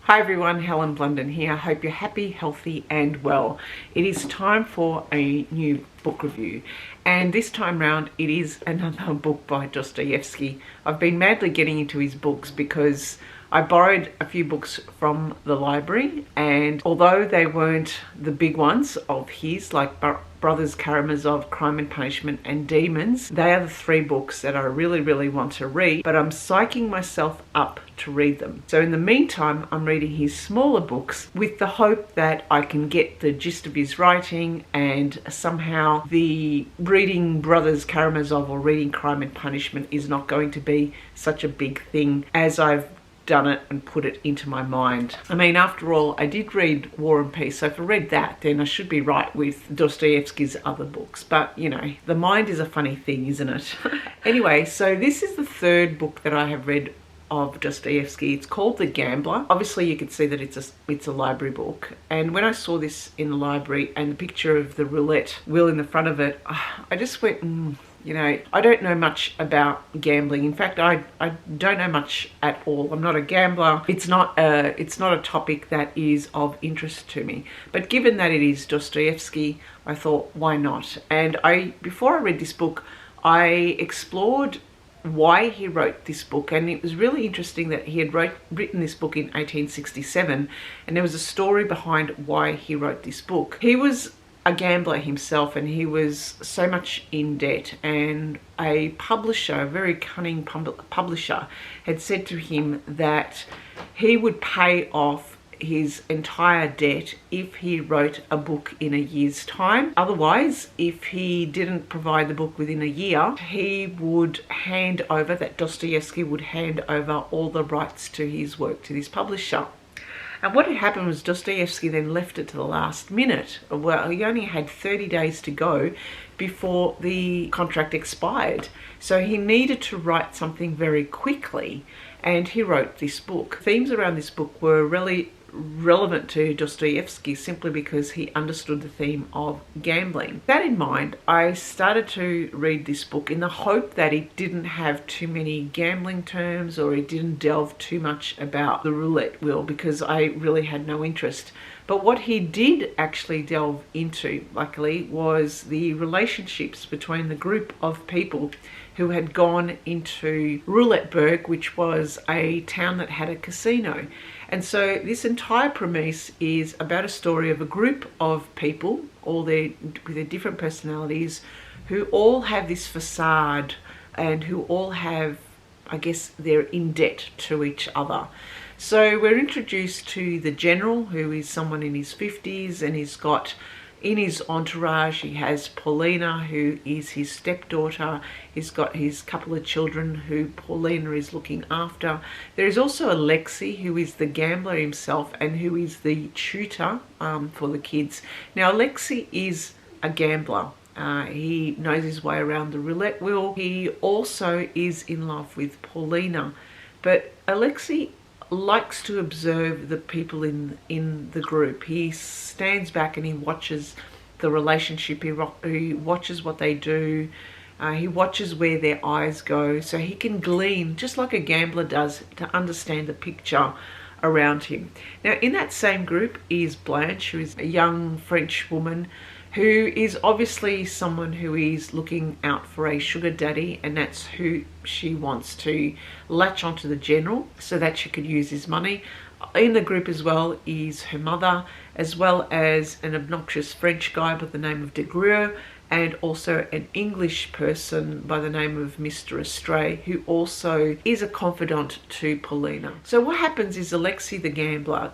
Hi everyone, Helen Blunden here. I hope you're happy, healthy and well. It is time for a new book review, and this time round it is another book by Dostoyevsky. I've been madly getting into his books because I borrowed a few books from the library, and although they weren't the big ones of his, like Brothers Karamazov, Crime and Punishment and Demons, they are the three books that I really want to read, but I'm psyching myself up to read them. So in the meantime, I'm reading his smaller books with the hope that I can get the gist of his writing, and somehow the reading Brothers Karamazov or reading Crime and Punishment is not going to be such a big thing as I've done it and put it into my mind. I mean, after all, I did read War and Peace, so if I read that, then I should be right with Dostoyevsky's other books. But, you know, the mind is a funny thing, isn't it? Anyway, so this is the third book that I have read of Dostoyevsky. It's called The Gambler. Obviously, you can see that it's a library book. And when I saw this in the library and the picture of the roulette wheel in the front of it, I just went, you know, I don't know much about gambling. In fact, I don't know much at all. I'm not a gambler. It's not a topic that is of interest to me. But given that it is Dostoyevsky, I thought, why not? And before I read this book, I explored why he wrote this book, and it was really interesting that he had written this book in 1867, and there was a story behind why he wrote this book. He was a gambler himself, and he was so much in debt, and a publisher, a very cunning publisher, had said to him that he would pay off his entire debt if he wrote a book in a year's time. Otherwise, if he didn't provide the book within a year, he would Dostoyevsky would hand over all the rights to his work to this publisher. And what had happened was Dostoyevsky then left it to the last minute. Well, he only had 30 days to go before the contract expired. So he needed to write something very quickly, and he wrote this book. Themes around this book were really relevant to Dostoyevsky simply because he understood the theme of gambling. With that in mind, I started to read this book in the hope that it didn't have too many gambling terms, or it didn't delve too much about the roulette wheel, because I really had no interest. But what he did actually delve into, luckily, was the relationships between the group of people who had gone into Rouletteburg, which was a town that had a casino. And so this entire premise is about a story of a group of people, with their different personalities, who all have this facade and who all have, I guess, they're in debt to each other. So we're introduced to the general, who is someone in his 50s, and he's got in his entourage, he has Paulina, who is his stepdaughter. He's got his couple of children who Paulina is looking after. There is also Alexei, who is the gambler himself and who is the tutor for the kids. Now, Alexei is a gambler. He knows his way around the roulette wheel. He also is in love with Paulina. But Alexei likes to observe the people in the group. He stands back and he watches the relationship. He watches what they do. He watches where their eyes go, so he can glean, just like a gambler does, to understand the picture around him. Now, in that same group is Blanche, who is a young French woman who is obviously someone who is looking out for a sugar daddy, and that's who she wants to latch onto the general so that she could use his money. In the group as well is her mother, as well as an obnoxious French guy by the name of de Greux, and also an English person by the name of Mr. Astray, who also is a confidant to Paulina. So what happens is Alexei the gambler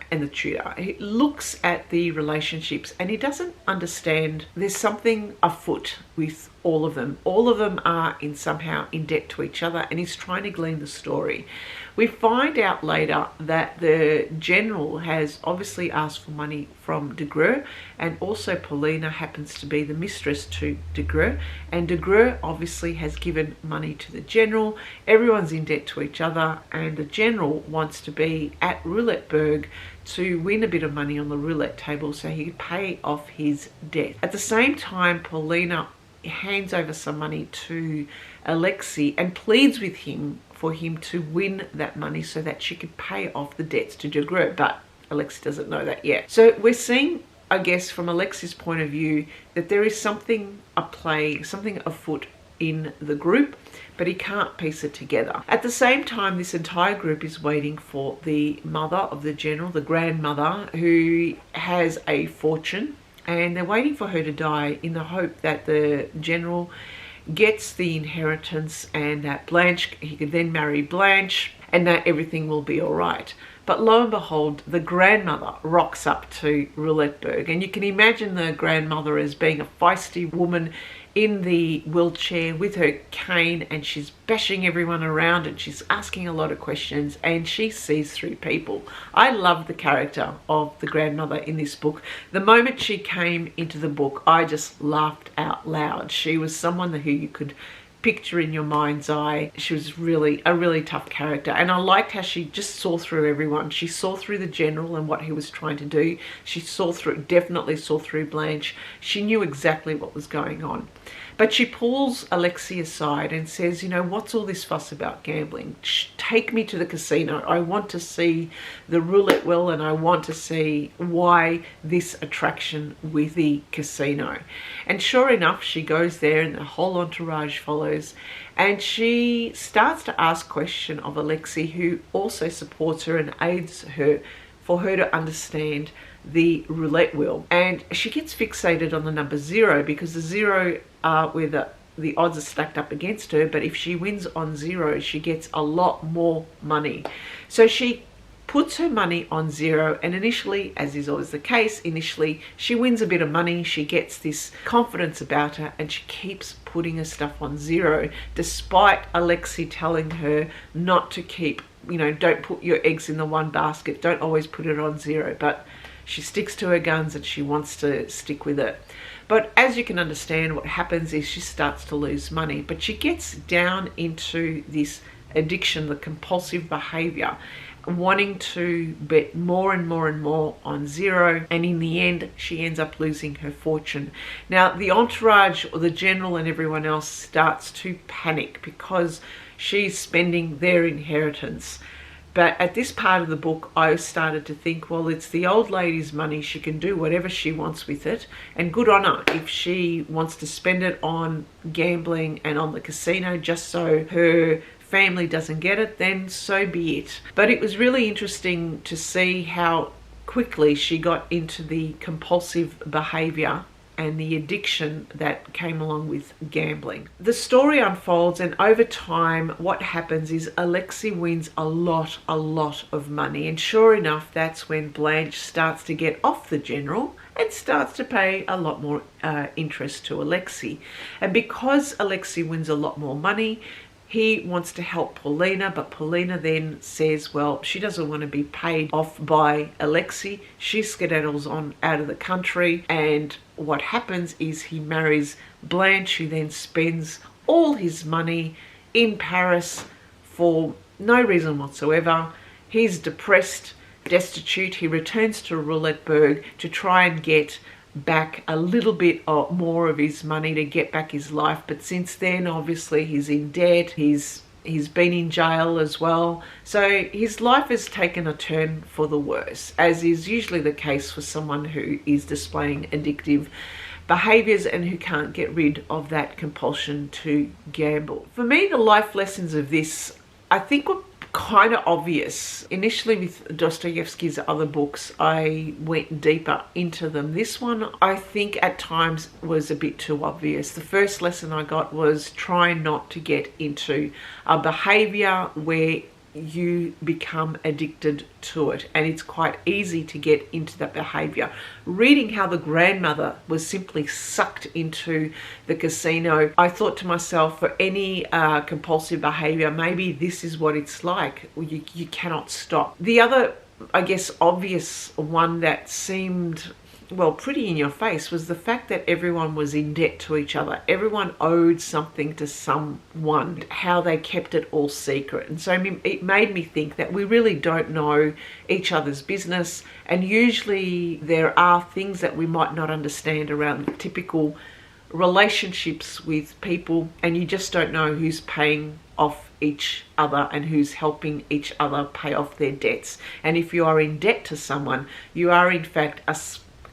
and the tutor, he looks at the relationships and he doesn't understand there's something afoot with all of them. All of them are somehow in debt to each other, and he's trying to glean the story. We find out later that the general has obviously asked for money from de Greux, and also Paulina happens to be the mistress to de Greux, and de Greux obviously has given money to the general. Everyone's in debt to each other, and the general wants to be at Rouletteburg to win a bit of money on the roulette table so he could pay off his debt. At the same time, Paulina hands over some money to Alexei and pleads with him for him to win that money so that she could pay off the debts to Jagru, but Alexei doesn't know that yet. So we're seeing, I guess, from Alexei's point of view, that there is something something afoot in the group, but he can't piece it together. At the same time, this entire group is waiting for the mother of the general, the grandmother, who has a fortune, and they're waiting for her to die in the hope that the general gets the inheritance and that he could then marry Blanche and that everything will be all right. But lo and behold, the grandmother rocks up to Rouletteberg, and you can imagine the grandmother as being a feisty woman in the wheelchair with her cane, and she's bashing everyone around and she's asking a lot of questions, and she sees through people. I love the character of the grandmother in this book. The moment she came into the book, I just laughed out loud. She was someone who you could picture in your mind's eye. She was really a really tough character, and I liked how she just saw through everyone. She saw through the general and what he was trying to do. She definitely saw through Blanche. She knew exactly what was going on. But she pulls Alexei aside and says, you know, what's all this fuss about gambling? Take me to the casino. I want to see the roulette wheel, and I want to see why this attraction with the casino. And sure enough, she goes there and the whole entourage follows, and she starts to ask questions of Alexei, who also supports her and aids her for her to understand the roulette wheel. And she gets fixated on the number 0 because the 0 where the odds are stacked up against her, but if she wins on 0, she gets a lot more money. So she puts her money on 0, and initially, as is always the case, she wins a bit of money. She gets this confidence about her, and she keeps putting her stuff on 0, despite Alexei telling her not to keep, you know, don't put your eggs in the one basket, don't always put it on 0. But she sticks to her guns and she wants to stick with it. But as you can understand, what happens is she starts to lose money, but she gets down into this addiction, the compulsive behavior, wanting to bet more and more and more on 0, and in the end she ends up losing her fortune. Now the entourage, or the general and everyone else, starts to panic because she's spending their inheritance. But at this part of the book, I started to think, well, it's the old lady's money. She can do whatever she wants with it. And good on her. If she wants to spend it on gambling and on the casino just so her family doesn't get it, then so be it. But it was really interesting to see how quickly she got into the compulsive behavior and the addiction that came along with gambling. The story unfolds, and over time what happens is Alexei wins a lot of money, and sure enough, that's when Blanche starts to get off the general and starts to pay a lot more interest to Alexei. And because Alexei wins a lot more money, he wants to help Paulina, but Paulina then says, well, she doesn't want to be paid off by Alexei. She skedaddles on out of the country, and what happens is he marries Blanche, who then spends all his money in Paris for no reason whatsoever. He's depressed, destitute. He returns to Rouletteberg to try and get back a little bit more of his money, to get back his life. But since then, obviously, he's in debt. He's been in jail as well. So his life has taken a turn for the worse, as is usually the case for someone who is displaying addictive behaviors and who can't get rid of that compulsion to gamble. For me, the life lessons of this, I think, were kind of obvious. Initially with Dostoyevsky's other books, I went deeper into them. This one, I think at times was a bit too obvious. The first lesson I got was try not to get into a behavior where you become addicted to it, and it's quite easy to get into that behavior. Reading how the grandmother was simply sucked into the casino, I thought to myself, for any compulsive behavior, maybe this is what it's like. You cannot stop. The other, I guess, obvious one that seemed, well, pretty in your face was the fact that everyone was in debt to each other. Everyone owed something to someone, how they kept it all secret. And so it made me think that we really don't know each other's business, and usually there are things that we might not understand around typical relationships with people, and you just don't know who's paying off each other and who's helping each other pay off their debts. And if you are in debt to someone, you are in fact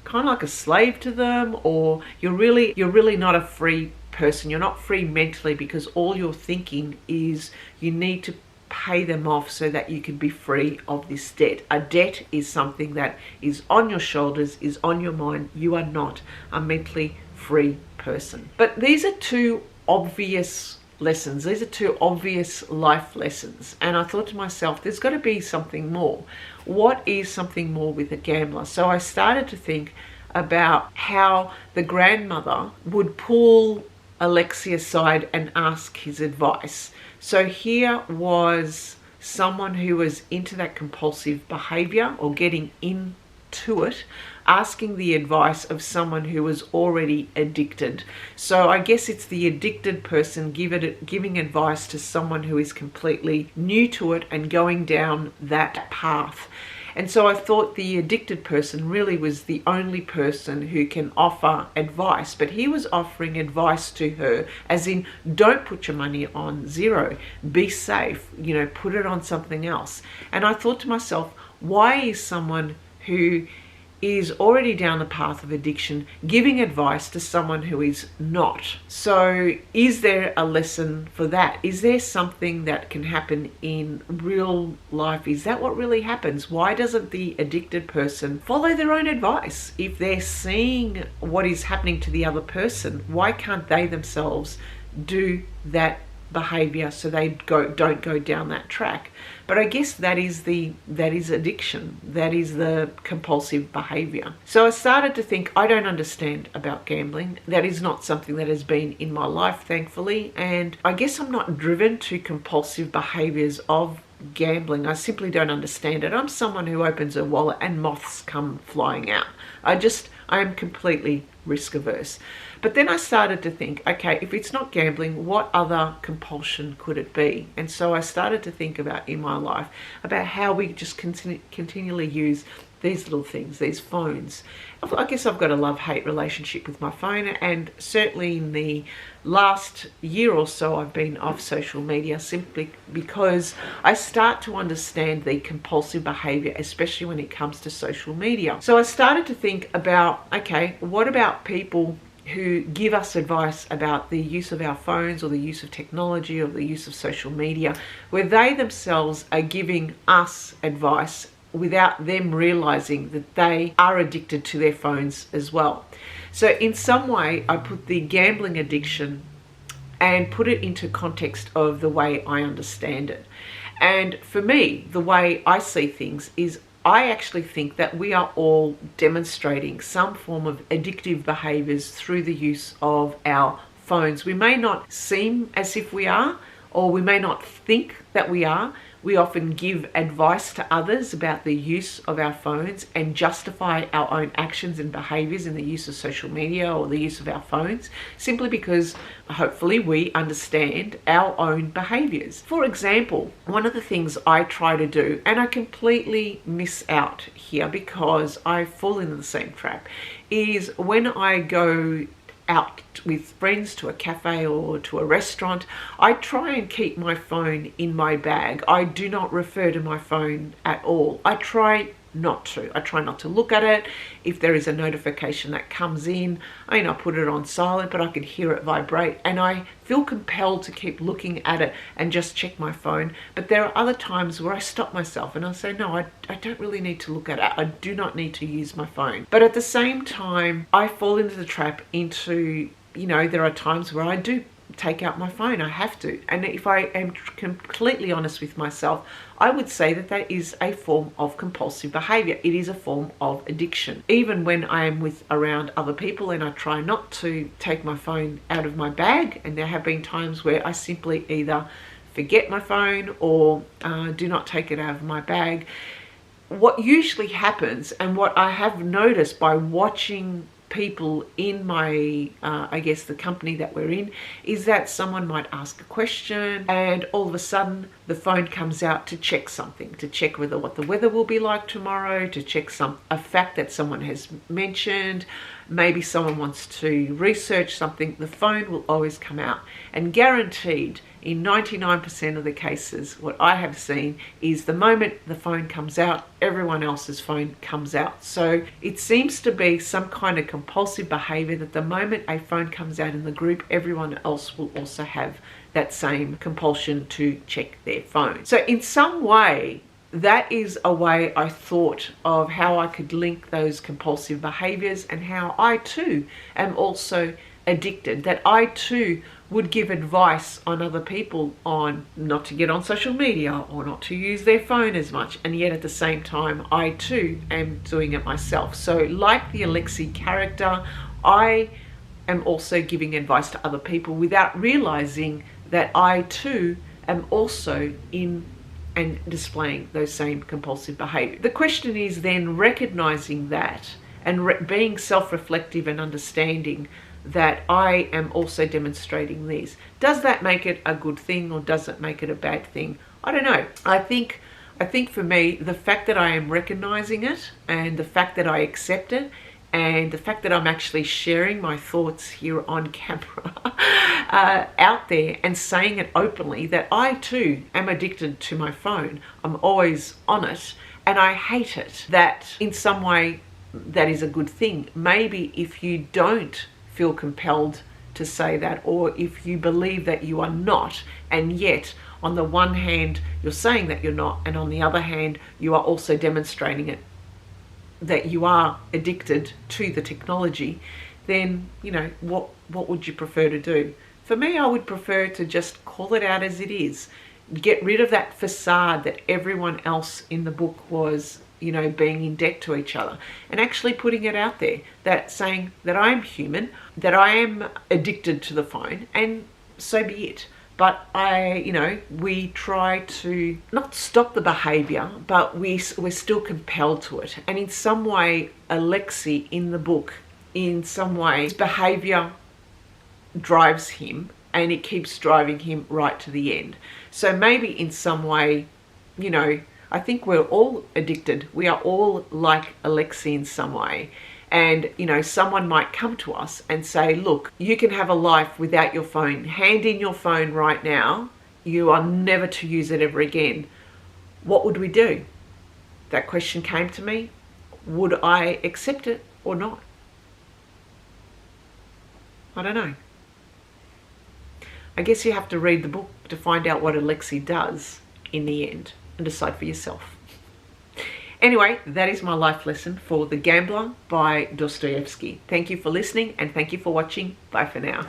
kind of like a slave to them, or you're really not a free person. You're not free mentally, because all you're thinking is you need to pay them off so that you can be free of this debt. A debt is something that is on your shoulders, is on your mind. You are not a mentally free person. But these are two obvious lessons. These are two obvious life lessons. And I thought to myself, there's got to be something more. What is something more with a gambler? So I started to think about how the grandmother would pull Alexei aside and ask his advice. So here was someone who was into that compulsive behavior, or getting into it, asking the advice of someone who was already addicted. So I guess it's the addicted person giving advice to someone who is completely new to it and going down that path. And so I thought the addicted person really was the only person who can offer advice, but he was offering advice to her as in, don't put your money on zero, be safe, put it on something else. And I thought to myself, why is someone who is already down the path of addiction giving advice to someone who is not? So is there a lesson for that? Is there something that can happen in real life? Is that what really happens? Why doesn't the addicted person follow their own advice? If they're seeing what is happening to the other person, why can't they themselves do that behavior so they don't go down that track? But I guess that is addiction. That is the compulsive behavior. So I started to think, I don't understand about gambling. That is not something that has been in my life, thankfully. And I guess I'm not driven to compulsive behaviors of gambling. I simply don't understand it. I'm someone who opens a wallet and moths come flying out. I am completely risk averse. But then I started to think, okay, if it's not gambling, what other compulsion could it be? And so I started to think about in my life about how we just continually use these little things, these phones. I guess I've got a love-hate relationship with my phone, and certainly in the last year or so I've been off social media simply because I start to understand the compulsive behavior, especially when it comes to social media. So I started to think about, okay, what about people who give us advice about the use of our phones or the use of technology or the use of social media, where they themselves are giving us advice without them realizing that they are addicted to their phones as well. So in some way, I put the gambling addiction and put it into context of the way I understand it. And for me, the way I see things is I actually think that we are all demonstrating some form of addictive behaviors through the use of our phones. We may not seem as if we are, or we may not think that we are. We often give advice to others about the use of our phones and justify our own actions and behaviors in the use of social media or the use of our phones, simply because hopefully we understand our own behaviors. For example, one of the things I try to do, and I completely miss out here because I fall into the same trap, is when I go out with friends to a cafe or to a restaurant, I try and keep my phone in my bag. I do not refer to my phone at all. I try not to. I try not to look at it. If there is a notification that comes in, I put it on silent, but I can hear it vibrate, and I feel compelled to keep looking at it and just check my phone. But there are other times where I stop myself and I say, no, I don't really need to look at it. I do not need to use my phone. But at the same time, I fall into the trap into, there are times where I do take out my phone. I have to. And if I am completely honest with myself, I would say that that is a form of compulsive behavior. It is a form of addiction. Even when I am around other people and I try not to take my phone out of my bag, and there have been times where I simply either forget my phone or do not take it out of my bag. What usually happens, and what I have noticed by watching people in my, I guess the company that we're in, is that someone might ask a question and all of a sudden the phone comes out to check something, to check what the weather will be like tomorrow, to check a fact that someone has mentioned. maybe someone wants to research something, the phone will always come out. And guaranteed, in 99% of the cases, what I have seen is the moment the phone comes out, everyone else's phone comes out. So it seems to be some kind of compulsive behavior that the moment a phone comes out in the group, everyone else will also have that same compulsion to check their phone. So in some way, that is a way I thought of how I could link those compulsive behaviors and how I too am also addicted, that I too would give advice on other people on not to get on social media or not to use their phone as much, and yet at the same time I too am doing it myself. So like the Alexei character, I am also giving advice to other people without realizing that I too am also in and displaying those same compulsive behavior. The question is then recognizing that and being self-reflective and understanding that I am also demonstrating these. Does that make it a good thing or does it make it a bad thing? I don't know. I think for me, the fact that I am recognizing it and the fact that I accept it and the fact that I'm actually sharing my thoughts here on camera out there and saying it openly, that I too am addicted to my phone. I'm always on it and I hate it. That in some way that is a good thing. Maybe if you don't feel compelled to say that, or if you believe that you are not, and yet on the one hand you're saying that you're not, and on the other hand you are also demonstrating it, that you are addicted to the technology, then you know what would you prefer to do? For me, I would prefer to just call it out as it is. Get rid of that facade that everyone else in the book was, you know, being in debt to each other, and actually putting it out there, that saying that I am human, that I am addicted to the phone, and so be it. But we try to not stop the behavior, but we're still compelled to it. And in some way, Alexei in the book, in some way, his behavior drives him and it keeps driving him right to the end. So maybe in some way, you know, I think we're all addicted. We are all like Alexei in some way. And, you know, someone might come to us and say, look, you can have a life without your phone. Hand in your phone right now. You are never to use it ever again. What would we do? That question came to me. Would I accept it or not? I don't know. I guess you have to read the book to find out what Alexei does in the end and decide for yourself. Anyway, that is my life lesson for The Gambler by Dostoyevsky. Thank you for listening and thank you for watching. Bye for now.